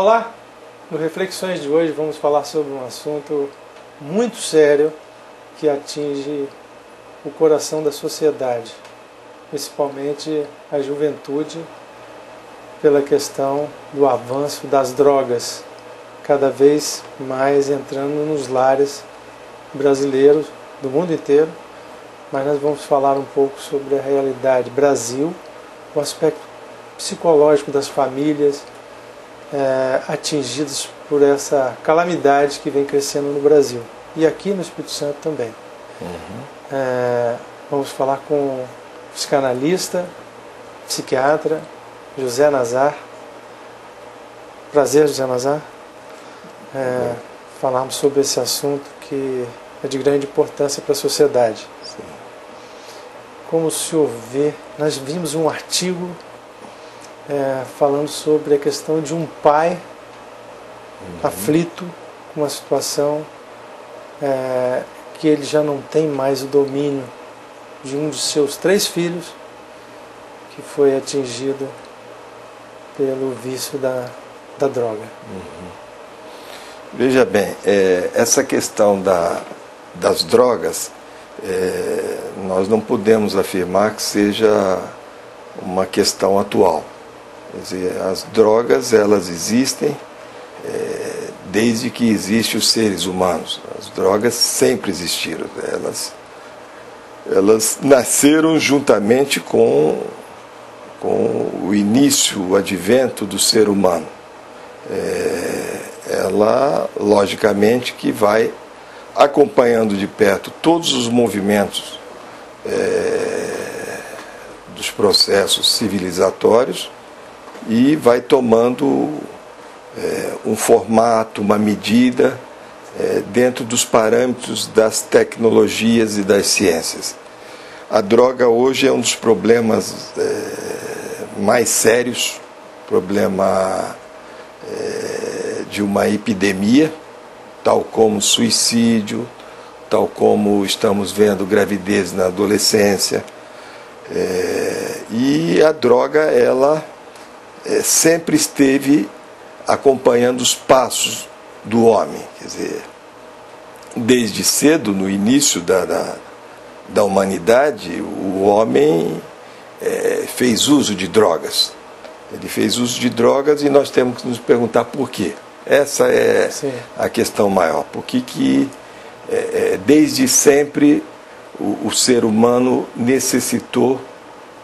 Olá! No Reflexões de hoje vamos falar sobre um assunto muito sério que atinge o coração da sociedade, principalmente a juventude, pela questão do avanço das drogas, cada vez mais entrando nos lares brasileiros do mundo inteiro, mas nós vamos falar um pouco sobre a realidade Brasil, o aspecto psicológico das famílias atingidas por essa calamidade que vem crescendo no Brasil e aqui no Espírito Santo também. Vamos falar com o psicanalista, psiquiatra José Nazar. Prazer, José Nazar. Falarmos sobre esse assunto que é de grande importância para a sociedade. Sim. Como o senhor vê, nós vimos um artigo falando sobre a questão de um pai aflito com uma situação que ele já não tem mais o domínio de um de seus 3 filhos que foi atingido pelo vício da droga. Veja bem, essa questão das drogas, nós não podemos afirmar que seja uma questão atual. Quer dizer, as drogas, elas existem desde que existem os seres humanos. As drogas sempre existiram. Elas nasceram juntamente com o início, o advento do ser humano. Ela, logicamente, que vai acompanhando de perto todos os movimentos dos processos civilizatórios e vai tomando um formato, uma medida dentro dos parâmetros das tecnologias e das ciências. A droga hoje é um dos problemas mais sérios, problema de uma epidemia, tal como suicídio, tal como estamos vendo gravidez na adolescência. E a droga, ela sempre esteve acompanhando os passos do homem. Quer dizer, desde cedo, no início da humanidade, o homem fez uso de drogas. Ele fez uso de drogas e nós temos que nos perguntar por quê. Essa é a questão maior. Por que desde sempre o ser humano necessitou,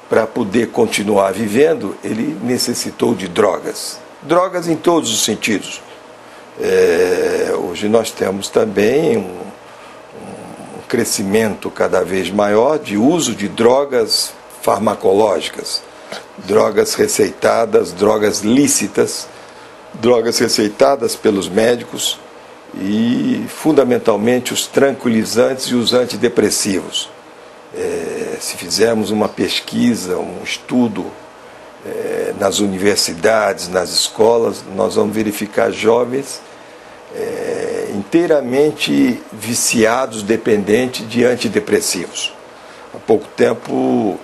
para poder continuar vivendo, ele necessitou de drogas. Drogas em todos os sentidos. Hoje nós temos também um crescimento cada vez maior de uso de drogas farmacológicas, drogas receitadas, drogas lícitas, drogas receitadas pelos médicos e, fundamentalmente, os tranquilizantes e os antidepressivos. Se fizermos uma pesquisa, um estudo nas universidades, nas escolas, nós vamos verificar jovens inteiramente viciados, dependentes de antidepressivos. Há pouco tempo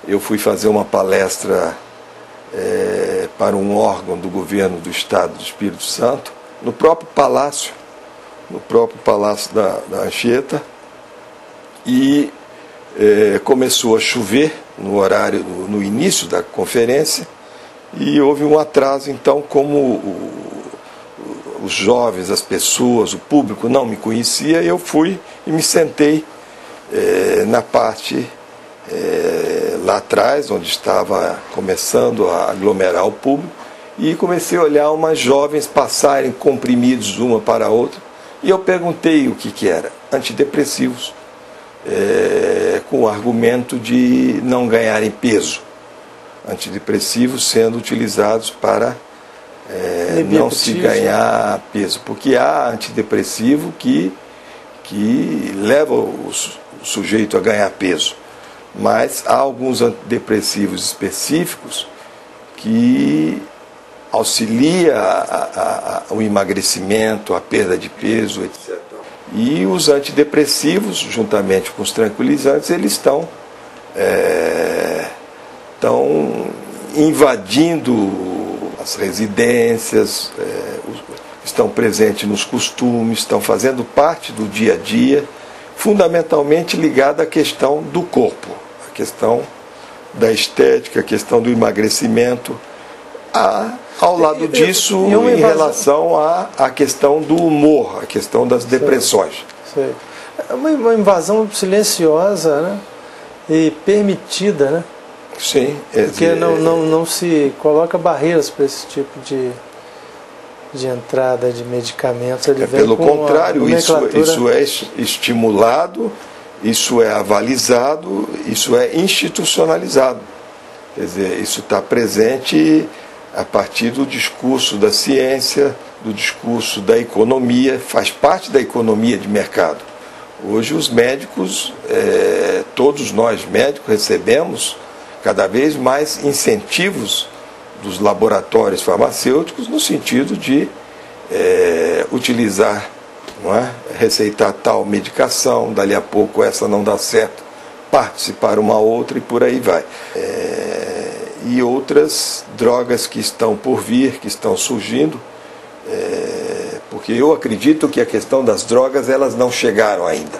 eu fui fazer uma palestra para um órgão do governo do Estado do Espírito Santo, no próprio palácio da Anchieta, e começou a chover no início da conferência, e houve um atraso. Então, como os jovens, as pessoas, o público não me conhecia, eu fui e me sentei na parte lá atrás, onde estava começando a aglomerar o público, e comecei a olhar umas jovens passarem comprimidos uma para a outra, e eu perguntei o que era. Antidepressivos, com o argumento de não ganharem peso. Antidepressivos sendo utilizados para não se ganhar peso, porque há antidepressivo que leva o sujeito a ganhar peso, mas há alguns antidepressivos específicos que auxilia o emagrecimento, a perda de peso, etc. E os antidepressivos, juntamente com os tranquilizantes, eles estão invadindo as residências, estão presentes nos costumes, estão fazendo parte do dia a dia, fundamentalmente ligada à questão do corpo, a questão da estética, a questão do emagrecimento, ao lado disso, em relação à questão do humor, a questão das depressões. Sei. É uma invasão silenciosa, né? E permitida, né? Sim. Porque não se coloca barreiras para esse tipo de entrada de medicamentos. Ele vem pelo com contrário, isso é estimulado, isso é avalizado, isso é institucionalizado. Quer dizer, isso está presente a partir do discurso da ciência, do discurso da economia, faz parte da economia de mercado. Hoje os médicos, todos nós médicos recebemos cada vez mais incentivos dos laboratórios farmacêuticos no sentido de utilizar, não é? Receitar tal medicação, dali a pouco essa não dá certo, participar uma outra e por aí vai. E outras drogas que estão por vir, que estão surgindo, porque eu acredito que a questão das drogas, elas não chegaram ainda.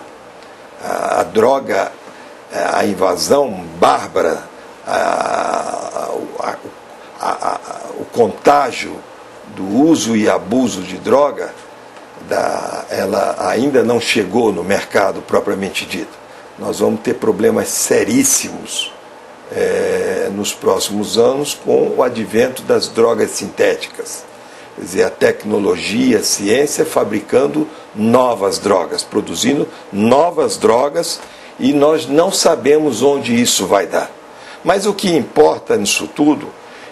A droga, a invasão bárbara, o contágio do uso e abuso de droga, ela ainda não chegou no mercado propriamente dito. Nós vamos ter problemas seríssimos nos próximos anos com o advento das drogas sintéticas. Quer dizer, a tecnologia, a ciência fabricando novas drogas, produzindo novas drogas, e nós não sabemos onde isso vai dar. Mas o que importa nisso tudo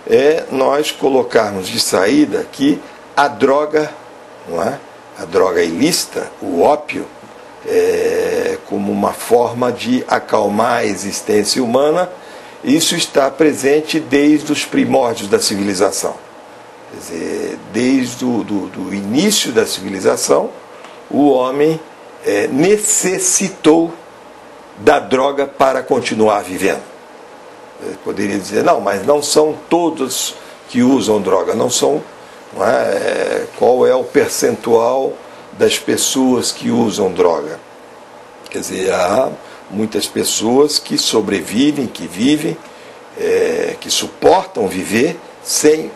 é nós colocarmos de saída que a droga, não é? A droga ilícita, o ópio, como uma forma de acalmar a existência humana, isso está presente desde os primórdios da civilização. Quer dizer, desde do início da civilização, o homem necessitou da droga para continuar vivendo. Eu poderia dizer, não, mas não são todos que usam droga, não é? Qual é o percentual das pessoas que usam droga? Quer dizer, há muitas pessoas que sobrevivem, que vivem, que suportam viver sem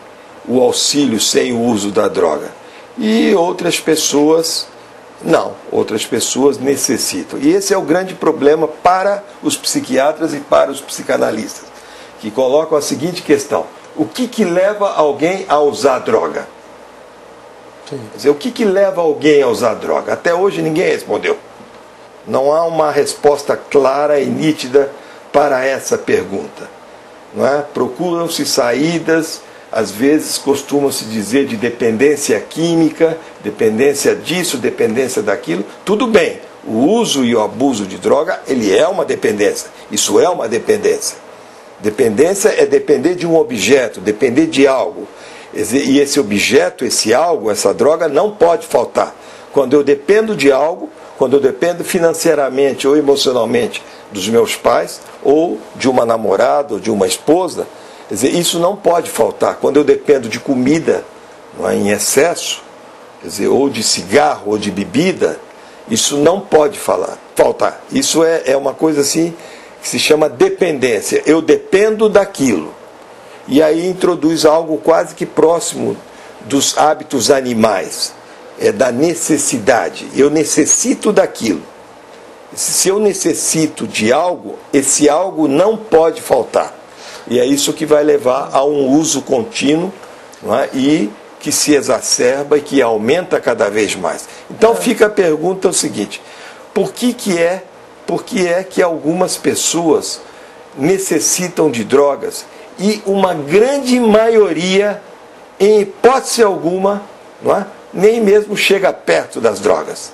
o auxílio, sem o uso da droga. E outras pessoas não, outras pessoas necessitam. E esse é o grande problema para os psiquiatras e para os psicanalistas, que colocam a seguinte questão: o que leva alguém a usar droga? Sim. Quer dizer, o que leva alguém a usar droga? Até hoje ninguém respondeu. Não há uma resposta clara e nítida para essa pergunta. Não é? Procuram-se saídas, às vezes costuma-se dizer de dependência química, dependência disso, dependência daquilo. Tudo bem, o uso e o abuso de droga, ele é uma dependência. Isso é uma dependência. Dependência é depender de um objeto, depender de algo. E esse objeto, esse algo, essa droga não pode faltar. Quando eu dependo de algo, quando eu dependo financeiramente ou emocionalmente dos meus pais, ou de uma namorada, ou de uma esposa, quer dizer, isso não pode faltar. Quando eu dependo de comida, não é, em excesso, quer dizer, ou de cigarro, ou de bebida, isso não pode faltar. Isso é uma coisa assim que se chama dependência. Eu dependo daquilo. E aí introduz algo quase que próximo dos hábitos animais. É da necessidade. Eu necessito daquilo. Se eu necessito de algo, esse algo não pode faltar. E é isso que vai levar a um uso contínuo, não é? E que se exacerba e que aumenta cada vez mais. Então fica a pergunta o seguinte: por que é que algumas pessoas necessitam de drogas e uma grande maioria, em hipótese alguma, não é? Nem mesmo chega perto das drogas?